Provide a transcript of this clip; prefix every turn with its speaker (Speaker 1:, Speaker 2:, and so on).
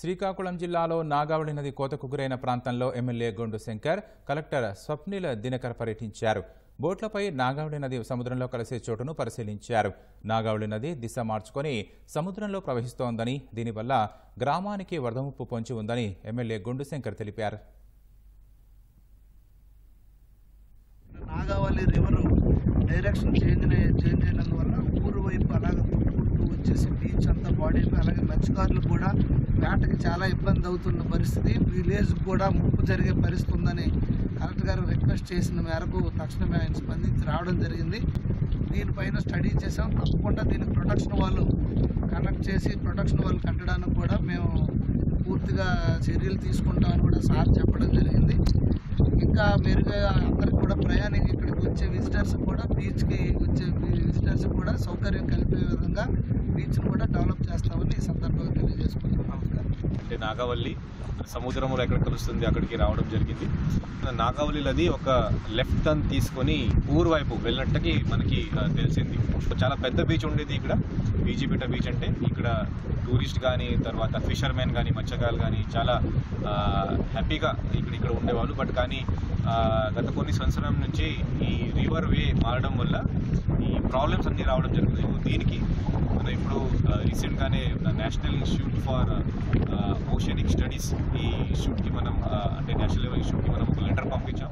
Speaker 1: శ్రీకాకుళం జిల్లాలో నాగావళి నది కోతకు గురైన ప్రాంతంలో ఎమ్మెల్యే గొండు శంకర్, కలెక్టర్ స్వప్నిల్ దినకర్ పర్యటించారు. బోట్లపై నాగావళి నది సముద్రంలో కలిసే చోటును పరిశీలించారు. నాగావళి నది దిశ మార్చుకొని సముద్రంలో ప్రవహిస్తోందని, దీనివల్ల గ్రామానికి వరద ముప్పు పొంచి ఉందని ఎమ్మెల్యే గొండు శంకర్ తెలిపారు.
Speaker 2: నాగావళి రివర్ డైరెక్షన్ చేంజ్ అయినందువల్ల ఊరు వైపు అలాగే కొట్టుకుంటూ వచ్చేసి బీచ్ అంతా బాడీ అలాగే మత్స్యకారులు కూడా వేటకి చాలా ఇబ్బంది అవుతున్న పరిస్థితి, విలేజ్ కూడా ముప్పు జరిగే పరిస్థితి ఉందని కలెక్టర్ గారు రిక్వెస్ట్ చేసిన మేరకు తక్షణమే ఆయన స్పందించి రావడం జరిగింది. దీనిపైన స్టడీ చేసాం. తప్పకుండా దీనికి ప్రొటెక్షన్ వాళ్ళు కండక్ట్ చేసి ప్రొటెక్షన్ వాళ్ళు కట్టడానికి కూడా మేము పూర్తిగా చర్యలు తీసుకుంటామని కూడా సార్ చెప్పడం జరిగింది. ఇంకా మెరుగా అందరికి కూడా ప్రయాణికులు ఇక్కడికి వచ్చే విజిటర్స్ కూడా బీచ్కి వచ్చే విజిటర్స్ కూడా సౌకర్యం కలిపే విధంగా బీచ్ను కూడా డెవలప్ చేస్తామని ఈ సందర్భంగా తెలియజేసుకుంటున్నాం. నమస్కారం.
Speaker 3: అంటే నాగావళి సముద్రంలో ఎక్కడ కలుస్తుంది అక్కడికి రావడం జరిగింది. నాగావళి నది ఒక లెఫ్ట్ టర్న్ తీసుకొని ఊరు వైపు వెళ్ళినట్టుకి మనకి తెలిసింది. చాలా పెద్ద బీచ్ ఉండేది ఇక్కడ, బీజీపేట బీచ్. అంటే ఇక్కడ టూరిస్ట్ కానీ, తర్వాత ఫిషర్మెన్ కానీ, మత్స్యకారులు కానీ చాలా హ్యాపీగా ఇక్కడ ఉండేవాళ్ళు. బట్ కానీ గత కొన్ని సంవత్సరం నుంచి ఈ రివర్ వే మారడం వల్ల ఈ ప్రాబ్లమ్స్ అన్నీ రావడం జరుగుతుంది. దీనికి మనం ఇప్పుడు రీసెంట్గానే national institute for oceanic studies ఈ ఇన్స్టిట్యూట్కి మనం అంటే నేషనల్ లెవెల్ ఇన్స్టిట్యూట్కి మనం ఒక లెటర్ పంపించాం.